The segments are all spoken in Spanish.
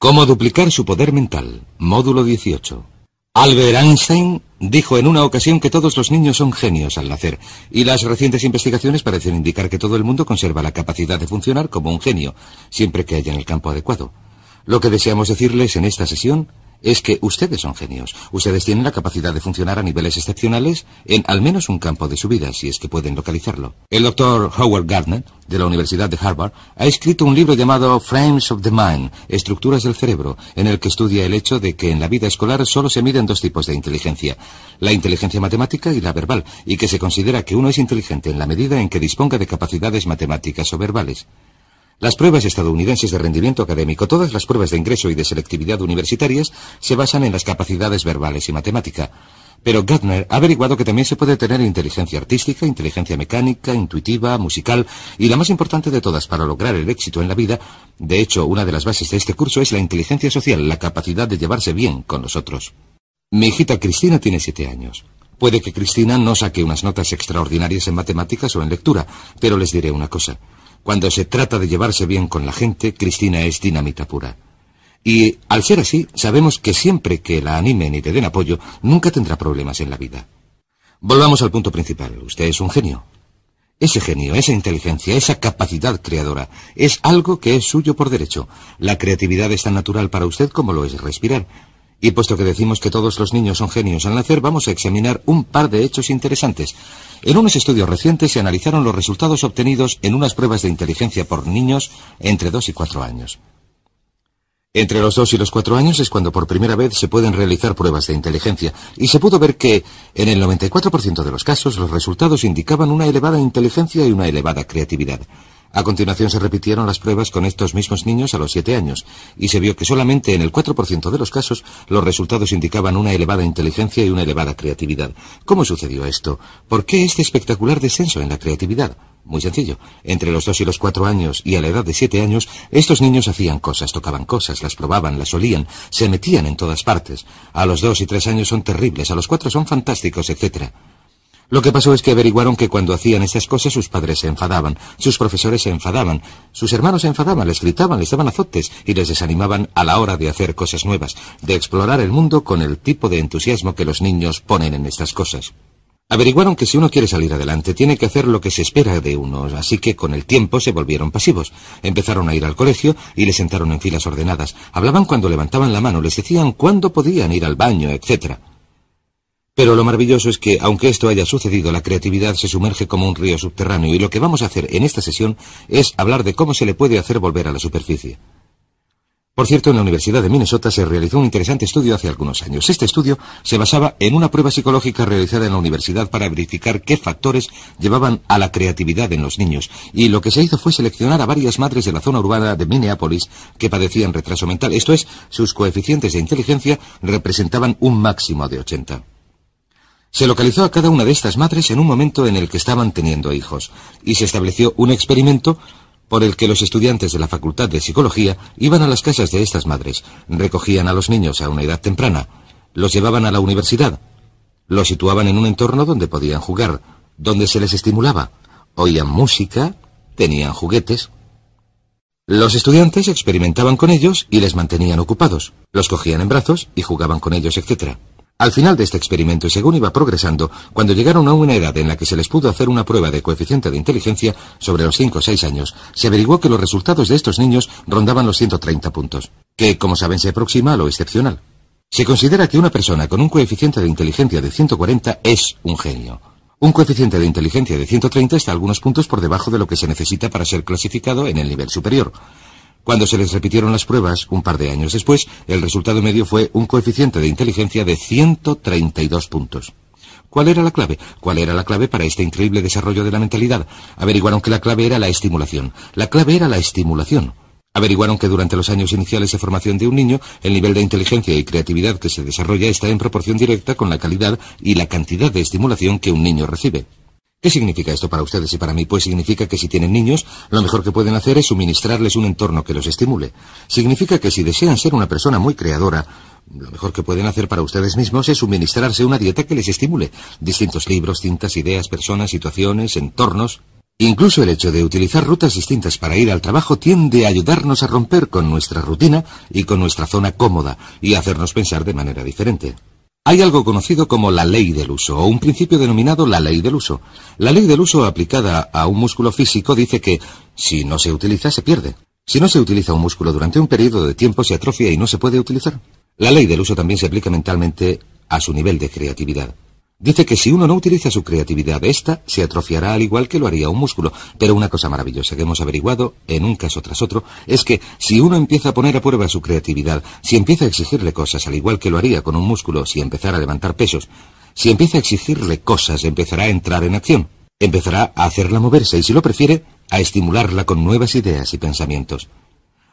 Cómo duplicar su poder mental. Módulo 18. Albert Einstein dijo en una ocasión que todos los niños son genios al nacer, y las recientes investigaciones parecen indicar que todo el mundo conserva la capacidad de funcionar como un genio, siempre que haya en el campo adecuado. Lo que deseamos decirles en esta sesión es que ustedes son genios. Ustedes tienen la capacidad de funcionar a niveles excepcionales en al menos un campo de su vida, si es que pueden localizarlo. El doctor Howard Gardner, de la Universidad de Harvard, ha escrito un libro llamado Frames of the Mind, Estructuras del Cerebro, en el que estudia el hecho de que en la vida escolar solo se miden dos tipos de inteligencia, la inteligencia matemática y la verbal, y que se considera que uno es inteligente en la medida en que disponga de capacidades matemáticas o verbales. Las pruebas estadounidenses de rendimiento académico, todas las pruebas de ingreso y de selectividad universitarias, se basan en las capacidades verbales y matemática. Pero Gardner ha averiguado que también se puede tener inteligencia artística, inteligencia mecánica, intuitiva, musical, y la más importante de todas para lograr el éxito en la vida, de hecho, una de las bases de este curso es la inteligencia social, la capacidad de llevarse bien con los otros. Mi hijita Cristina tiene 7 años. Puede que Cristina no saque unas notas extraordinarias en matemáticas o en lectura, pero les diré una cosa. Cuando se trata de llevarse bien con la gente, Cristina es dinamita pura. Y, al ser así, sabemos que siempre que la animen y le den apoyo, nunca tendrá problemas en la vida. Volvamos al punto principal. Usted es un genio. Ese genio, esa inteligencia, esa capacidad creadora, es algo que es suyo por derecho. La creatividad es tan natural para usted como lo es respirar. Y puesto que decimos que todos los niños son genios al nacer, vamos a examinar un par de hechos interesantes. En unos estudios recientes se analizaron los resultados obtenidos en unas pruebas de inteligencia por niños entre 2 y 4 años. Entre los 2 y los 4 años es cuando por primera vez se pueden realizar pruebas de inteligencia, y se pudo ver que, en el 94% de los casos, los resultados indicaban una elevada inteligencia y una elevada creatividad. A continuación se repitieron las pruebas con estos mismos niños a los 7 años, y se vio que solamente en el 4% de los casos los resultados indicaban una elevada inteligencia y una elevada creatividad. ¿Cómo sucedió esto? ¿Por qué este espectacular descenso en la creatividad? Muy sencillo. Entre los 2 y los 4 años y a la edad de 7 años, estos niños hacían cosas, tocaban cosas, las probaban, las olían, se metían en todas partes. A los 2 y 3 años son terribles, a los 4 son fantásticos, etc. Lo que pasó es que averiguaron que cuando hacían estas cosas sus padres se enfadaban, sus profesores se enfadaban, sus hermanos se enfadaban, les gritaban, les daban azotes y les desanimaban a la hora de hacer cosas nuevas, de explorar el mundo con el tipo de entusiasmo que los niños ponen en estas cosas. Averiguaron que si uno quiere salir adelante tiene que hacer lo que se espera de uno, así que con el tiempo se volvieron pasivos. Empezaron a ir al colegio y les sentaron en filas ordenadas. Hablaban cuando levantaban la mano, les decían cuándo podían ir al baño, etc. Pero lo maravilloso es que, aunque esto haya sucedido, la creatividad se sumerge como un río subterráneo, y lo que vamos a hacer en esta sesión es hablar de cómo se le puede hacer volver a la superficie. Por cierto, en la Universidad de Minnesota se realizó un interesante estudio hace algunos años. Este estudio se basaba en una prueba psicológica realizada en la universidad para verificar qué factores llevaban a la creatividad en los niños, y lo que se hizo fue seleccionar a varias madres de la zona urbana de Minneapolis que padecían retraso mental, esto es, sus coeficientes de inteligencia representaban un máximo de 80. Se localizó a cada una de estas madres en un momento en el que estaban teniendo hijos, y se estableció un experimento por el que los estudiantes de la Facultad de Psicología iban a las casas de estas madres, recogían a los niños a una edad temprana, los llevaban a la universidad, los situaban en un entorno donde podían jugar, donde se les estimulaba, oían música, tenían juguetes. Los estudiantes experimentaban con ellos y les mantenían ocupados, los cogían en brazos y jugaban con ellos, etc. Al final de este experimento, y según iba progresando, cuando llegaron a una edad en la que se les pudo hacer una prueba de coeficiente de inteligencia sobre los 5 o 6 años, se averiguó que los resultados de estos niños rondaban los 130 puntos, que, como saben, se aproxima a lo excepcional. Se considera que una persona con un coeficiente de inteligencia de 140 es un genio. Un coeficiente de inteligencia de 130 está algunos puntos por debajo de lo que se necesita para ser clasificado en el nivel superior. Cuando se les repitieron las pruebas, un par de años después, el resultado medio fue un coeficiente de inteligencia de 132 puntos. ¿Cuál era la clave? ¿Cuál era la clave para este increíble desarrollo de la mentalidad? Averiguaron que la clave era la estimulación. La clave era la estimulación. Averiguaron que durante los años iniciales de formación de un niño, el nivel de inteligencia y creatividad que se desarrolla está en proporción directa con la calidad y la cantidad de estimulación que un niño recibe. ¿Qué significa esto para ustedes y para mí? Pues significa que si tienen niños, lo mejor que pueden hacer es suministrarles un entorno que los estimule. Significa que si desean ser una persona muy creadora, lo mejor que pueden hacer para ustedes mismos es suministrarse una dieta que les estimule. Distintos libros, cintas, ideas, personas, situaciones, entornos. Incluso el hecho de utilizar rutas distintas para ir al trabajo tiende a ayudarnos a romper con nuestra rutina y con nuestra zona cómoda y a hacernos pensar de manera diferente. Hay algo conocido como la ley del uso, o un principio denominado la ley del uso. La ley del uso aplicada a un músculo físico dice que, si no se utiliza, se pierde. Si no se utiliza un músculo durante un periodo de tiempo, se atrofia y no se puede utilizar. La ley del uso también se aplica mentalmente a su nivel de creatividad. Dice que si uno no utiliza su creatividad, ésta se atrofiará al igual que lo haría un músculo. Pero una cosa maravillosa que hemos averiguado, en un caso tras otro, es que si uno empieza a poner a prueba su creatividad, si empieza a exigirle cosas al igual que lo haría con un músculo si empezara a levantar pesos, si empieza a exigirle cosas, empezará a entrar en acción, empezará a hacerla moverse y, si lo prefiere, a estimularla con nuevas ideas y pensamientos.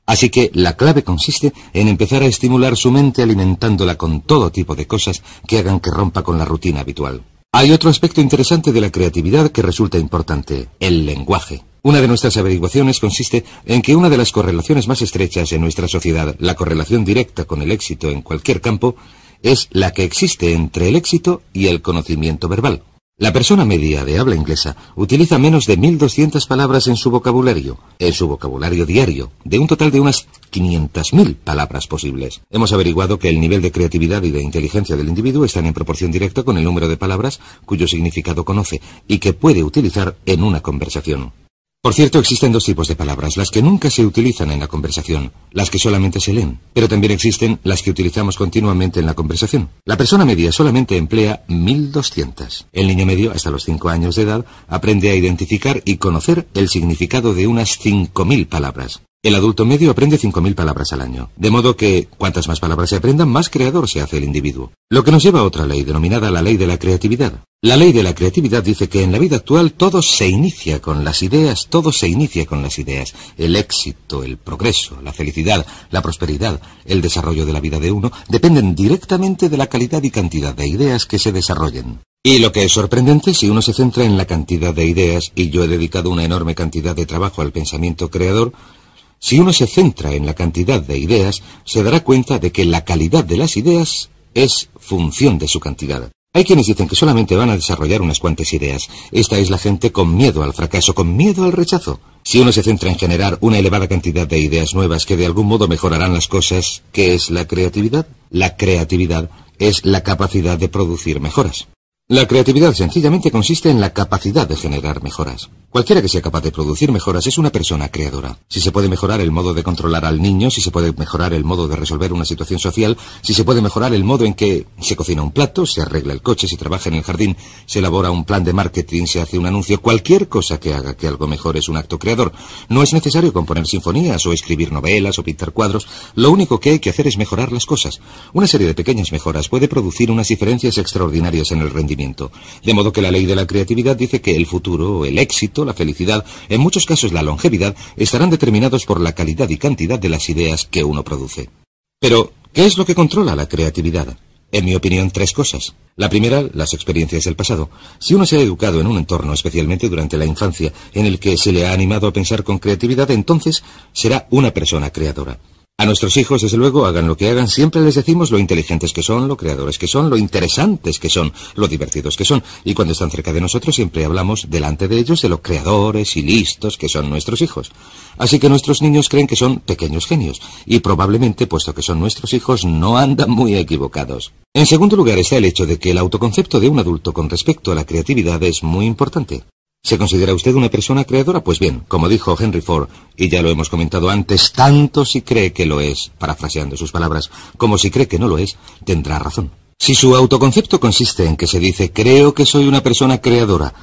Así que la clave consiste en empezar a estimular su mente alimentándola con todo tipo de cosas que hagan que rompa con la rutina habitual. Hay otro aspecto interesante de la creatividad que resulta importante: el lenguaje. Una de nuestras averiguaciones consiste en que una de las correlaciones más estrechas en nuestra sociedad, la correlación directa con el éxito en cualquier campo, es la que existe entre el éxito y el conocimiento verbal. La persona media de habla inglesa utiliza menos de 1.200 palabras en su vocabulario diario, de un total de unas 500.000 palabras posibles. Hemos averiguado que el nivel de creatividad y de inteligencia del individuo están en proporción directa con el número de palabras cuyo significado conoce y que puede utilizar en una conversación. Por cierto, existen dos tipos de palabras: las que nunca se utilizan en la conversación, las que solamente se leen, pero también existen las que utilizamos continuamente en la conversación. La persona media solamente emplea 1.200. El niño medio, hasta los 5 años de edad, aprende a identificar y conocer el significado de unas 5.000 palabras. El adulto medio aprende 5.000 palabras al año, de modo que, cuantas más palabras se aprendan, más creador se hace el individuo. Lo que nos lleva a otra ley, denominada la ley de la creatividad. La ley de la creatividad dice que en la vida actual todo se inicia con las ideas, El éxito, el progreso, la felicidad, la prosperidad, el desarrollo de la vida de uno, dependen directamente de la calidad y cantidad de ideas que se desarrollen. Y lo que es sorprendente, si uno se centra en la cantidad de ideas, y yo he dedicado una enorme cantidad de trabajo al pensamiento creador, si uno se centra en la cantidad de ideas, se dará cuenta de que la calidad de las ideas es función de su cantidad. Hay quienes dicen que solamente van a desarrollar unas cuantas ideas. Esta es la gente con miedo al fracaso, con miedo al rechazo. Si uno se centra en generar una elevada cantidad de ideas nuevas que de algún modo mejorarán las cosas, ¿qué es la creatividad? La creatividad es la capacidad de producir mejoras. La creatividad sencillamente consiste en la capacidad de generar mejoras. Cualquiera que sea capaz de producir mejoras es una persona creadora. Si se puede mejorar el modo de controlar al niño, si se puede mejorar el modo de resolver una situación social, si se puede mejorar el modo en que se cocina un plato, se arregla el coche, se trabaja en el jardín, se elabora un plan de marketing, se hace un anuncio, cualquier cosa que haga que algo mejore es un acto creador. No es necesario componer sinfonías o escribir novelas o pintar cuadros. Lo único que hay que hacer es mejorar las cosas. Una serie de pequeñas mejoras puede producir unas diferencias extraordinarias en el rendimiento. De modo que la ley de la creatividad dice que el futuro, el éxito, la felicidad, en muchos casos la longevidad, estarán determinados por la calidad y cantidad de las ideas que uno produce. Pero, ¿qué es lo que controla la creatividad? En mi opinión, 3 cosas. La primera, las experiencias del pasado. Si uno se ha educado en un entorno, especialmente durante la infancia, en el que se le ha animado a pensar con creatividad, entonces será una persona creadora. A nuestros hijos, desde luego, hagan lo que hagan, siempre les decimos lo inteligentes que son, lo creadores que son, lo interesantes que son, lo divertidos que son. Y cuando están cerca de nosotros siempre hablamos delante de ellos de lo creadores y listos que son nuestros hijos. Así que nuestros niños creen que son pequeños genios. Y probablemente, puesto que son nuestros hijos, no andan muy equivocados. En segundo lugar está el hecho de que el autoconcepto de un adulto con respecto a la creatividad es muy importante. ¿Se considera usted una persona creadora? Pues bien, como dijo Henry Ford, y ya lo hemos comentado antes, tanto si cree que lo es, parafraseando sus palabras, como si cree que no lo es, tendrá razón. Si su autoconcepto consiste en que se dice, creo que soy una persona creadora,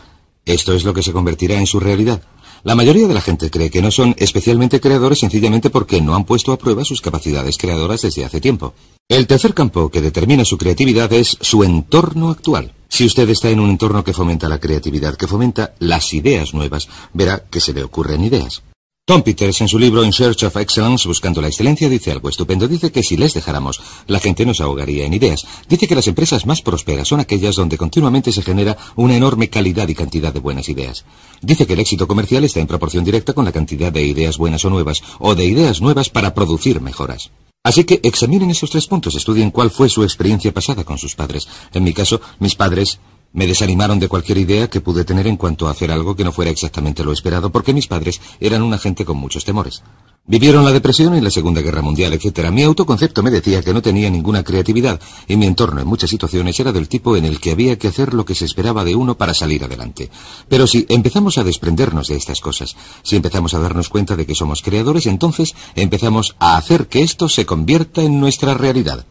esto es lo que se convertirá en su realidad. La mayoría de la gente cree que no son especialmente creadores sencillamente porque no han puesto a prueba sus capacidades creadoras desde hace tiempo. El tercer campo que determina su creatividad es su entorno actual. Si usted está en un entorno que fomenta la creatividad, que fomenta las ideas nuevas, verá que se le ocurren ideas. Tom Peters, en su libro In Search of Excellence, Buscando la Excelencia, dice algo estupendo. Dice que si les dejáramos, la gente nos ahogaría en ideas. Dice que las empresas más prósperas son aquellas donde continuamente se genera una enorme calidad y cantidad de buenas ideas. Dice que el éxito comercial está en proporción directa con la cantidad de ideas buenas o nuevas, o de ideas nuevas para producir mejoras. Así que examinen esos 3 puntos, estudien cuál fue su experiencia pasada con sus padres. En mi caso, mis padres Me desanimaron de cualquier idea que pude tener en cuanto a hacer algo que no fuera exactamente lo esperado, porque mis padres eran una gente con muchos temores. Vivieron la depresión y la Segunda Guerra Mundial, etc. Mi autoconcepto me decía que no tenía ninguna creatividad, y mi entorno en muchas situaciones era del tipo en el que había que hacer lo que se esperaba de uno para salir adelante. Pero si empezamos a desprendernos de estas cosas, si empezamos a darnos cuenta de que somos creadores, entonces empezamos a hacer que esto se convierta en nuestra realidad.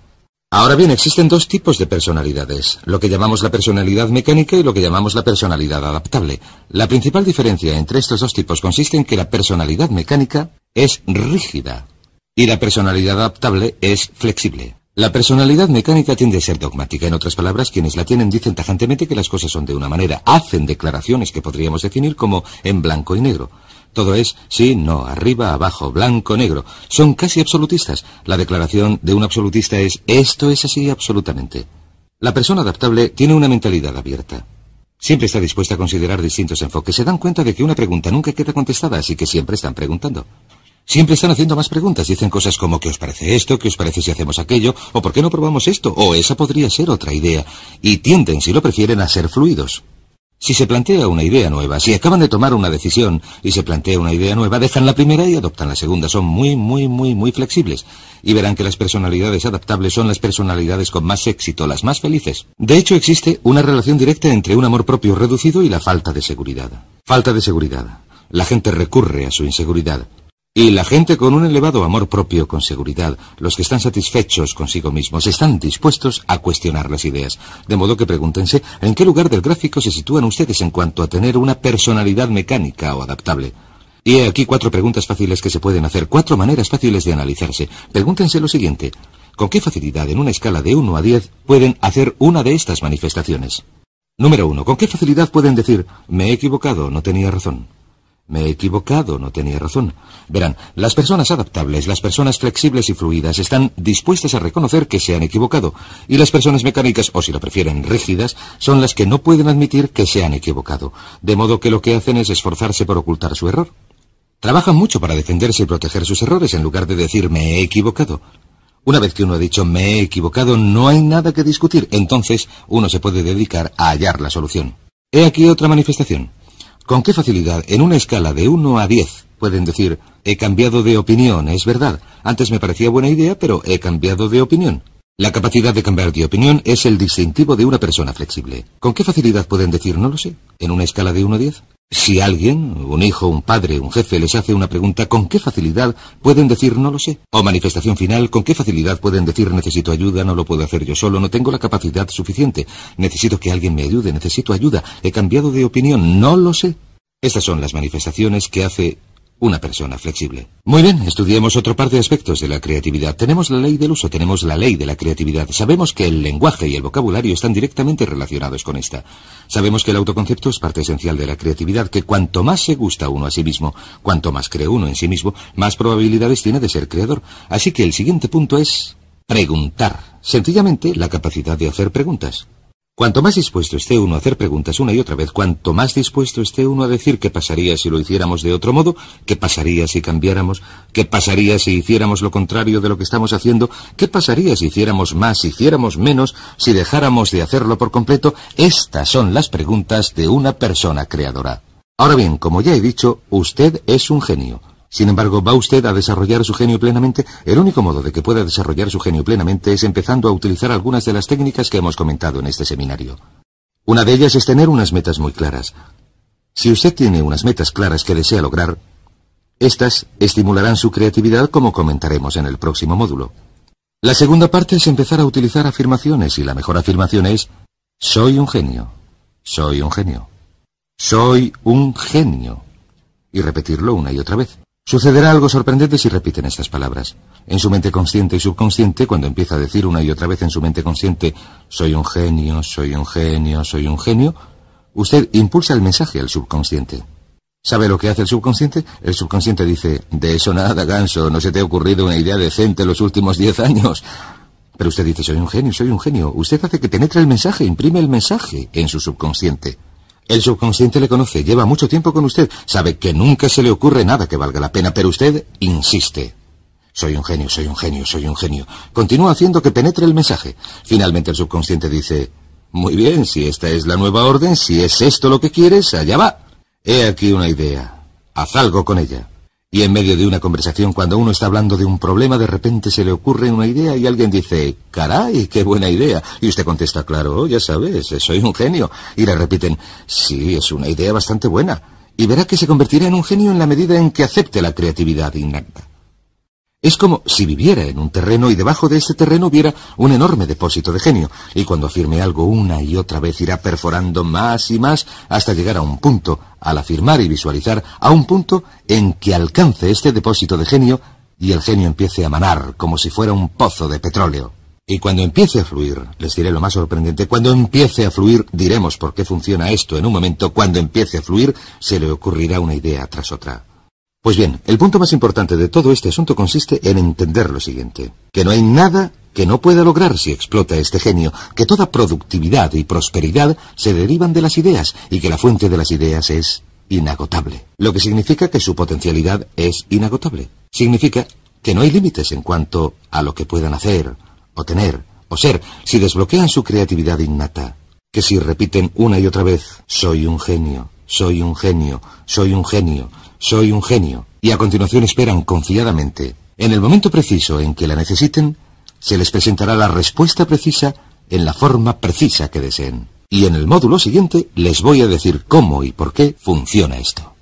Ahora bien, existen dos tipos de personalidades, lo que llamamos la personalidad mecánica y lo que llamamos la personalidad adaptable. La principal diferencia entre estos dos tipos consiste en que la personalidad mecánica es rígida y la personalidad adaptable es flexible. La personalidad mecánica tiende a ser dogmática. En otras palabras, quienes la tienen dicen tajantemente que las cosas son de una manera, hacen declaraciones que podríamos definir como en blanco y negro. Todo es sí, no, arriba, abajo, blanco, negro. Son casi absolutistas. La declaración de un absolutista es esto es así absolutamente. La persona adaptable tiene una mentalidad abierta. Siempre está dispuesta a considerar distintos enfoques. Se dan cuenta de que una pregunta nunca queda contestada, así que siempre están preguntando. Siempre están haciendo más preguntas. Dicen cosas como ¿qué os parece esto? ¿Qué os parece si hacemos aquello? ¿O por qué no probamos esto? O esa podría ser otra idea. Y tienden, si lo prefieren, a ser fluidos. Si se plantea una idea nueva, si acaban de tomar una decisión y se plantea una idea nueva, dejan la primera y adoptan la segunda. Son muy flexibles. Y verán que las personalidades adaptables son las personalidades con más éxito, las más felices. De hecho, existe una relación directa entre un amor propio reducido y la falta de seguridad. Falta de seguridad. La gente recurre a su inseguridad. Y la gente con un elevado amor propio con seguridad, los que están satisfechos consigo mismos, están dispuestos a cuestionar las ideas. De modo que pregúntense en qué lugar del gráfico se sitúan ustedes en cuanto a tener una personalidad mecánica o adaptable. Y he aquí 4 preguntas fáciles que se pueden hacer, 4 maneras fáciles de analizarse. Pregúntense lo siguiente: ¿con qué facilidad en una escala de 1 a 10 pueden hacer una de estas manifestaciones? Número 1. ¿Con qué facilidad pueden decir me he equivocado, no tenía razón? Me he equivocado, no tenía razón. Verán, las personas adaptables, las personas flexibles y fluidas están dispuestas a reconocer que se han equivocado, y las personas mecánicas, o si lo prefieren rígidas, son las que no pueden admitir que se han equivocado, de modo que lo que hacen es esforzarse por ocultar su error. Trabajan mucho para defenderse y proteger sus errores en lugar de decir me he equivocado. Una vez que uno ha dicho me he equivocado, no hay nada que discutir, entonces uno se puede dedicar a hallar la solución. He aquí otra manifestación. ¿Con qué facilidad, en una escala de 1 a 10, pueden decir, he cambiado de opinión, es verdad, antes me parecía buena idea, pero he cambiado de opinión? La capacidad de cambiar de opinión es el distintivo de una persona flexible. ¿Con qué facilidad pueden decir, no lo sé, en una escala de 1 a 10? Si alguien, un hijo, un padre, un jefe, les hace una pregunta, ¿con qué facilidad pueden decir, no lo sé? O manifestación final, ¿con qué facilidad pueden decir, necesito ayuda, no lo puedo hacer yo solo, no tengo la capacidad suficiente, necesito que alguien me ayude, necesito ayuda, he cambiado de opinión, no lo sé? Estas son las manifestaciones que hace una persona flexible. Muy bien, estudiemos otro par de aspectos de la creatividad. Tenemos la ley del uso, tenemos la ley de la creatividad. Sabemos que el lenguaje y el vocabulario están directamente relacionados con esta. Sabemos que el autoconcepto es parte esencial de la creatividad, que cuanto más se gusta uno a sí mismo, cuanto más cree uno en sí mismo, más probabilidades tiene de ser creador. Así que el siguiente punto es preguntar. Sencillamente, la capacidad de hacer preguntas. Cuanto más dispuesto esté uno a hacer preguntas una y otra vez, cuanto más dispuesto esté uno a decir qué pasaría si lo hiciéramos de otro modo, qué pasaría si cambiáramos, qué pasaría si hiciéramos lo contrario de lo que estamos haciendo, qué pasaría si hiciéramos más, si hiciéramos menos, si dejáramos de hacerlo por completo, estas son las preguntas de una persona creadora. Ahora bien, como ya he dicho, usted es un genio. Sin embargo, ¿va usted a desarrollar su genio plenamente? El único modo de que pueda desarrollar su genio plenamente es empezando a utilizar algunas de las técnicas que hemos comentado en este seminario. Una de ellas es tener unas metas muy claras. Si usted tiene unas metas claras que desea lograr, estas estimularán su creatividad, como comentaremos en el próximo módulo. La segunda parte es empezar a utilizar afirmaciones, y la mejor afirmación es soy un genio, soy un genio, soy un genio, y repetirlo una y otra vez. Sucederá algo sorprendente si repiten estas palabras. En su mente consciente y subconsciente, cuando empieza a decir una y otra vez en su mente consciente, soy un genio, soy un genio, soy un genio, usted impulsa el mensaje al subconsciente. ¿Sabe lo que hace el subconsciente? El subconsciente dice, de eso nada, ganso, no se te ha ocurrido una idea decente los últimos 10 años. Pero usted dice, soy un genio, soy un genio. Usted hace que penetre el mensaje, imprime el mensaje en su subconsciente. El subconsciente le conoce, lleva mucho tiempo con usted, sabe que nunca se le ocurre nada que valga la pena, pero usted insiste. Soy un genio, soy un genio, soy un genio. Continúa haciendo que penetre el mensaje. Finalmente el subconsciente dice, Muy bien, si esta es la nueva orden, si es esto lo que quieres, allá va. He aquí una idea. Haz algo con ella. Y en medio de una conversación, cuando uno está hablando de un problema, de repente se le ocurre una idea y alguien dice, caray, qué buena idea. Y usted contesta, claro, ya sabes, soy un genio. Y le repiten, sí, es una idea bastante buena. Y verá que se convertirá en un genio en la medida en que acepte la creatividad innata. Es como si viviera en un terreno y debajo de ese terreno hubiera un enorme depósito de genio, y cuando afirme algo una y otra vez irá perforando más y más hasta llegar a un punto, al afirmar y visualizar, a un punto en que alcance este depósito de genio y el genio empiece a manar como si fuera un pozo de petróleo. Y cuando empiece a fluir, les diré lo más sorprendente, cuando empiece a fluir, diremos por qué funciona esto en un momento, cuando empiece a fluir, se le ocurrirá una idea tras otra. Pues bien, el punto más importante de todo este asunto consiste en entender lo siguiente, que no hay nada que no pueda lograr si explota este genio, que toda productividad y prosperidad se derivan de las ideas y que la fuente de las ideas es inagotable, lo que significa que su potencialidad es inagotable. Significa que no hay límites en cuanto a lo que puedan hacer, o tener, o ser, si desbloquean su creatividad innata, que si repiten una y otra vez, soy un genio, soy un genio, soy un genio, soy un genio, y a continuación esperan confiadamente. En el momento preciso en que la necesiten, se les presentará la respuesta precisa en la forma precisa que deseen. Y en el módulo siguiente les voy a decir cómo y por qué funciona esto.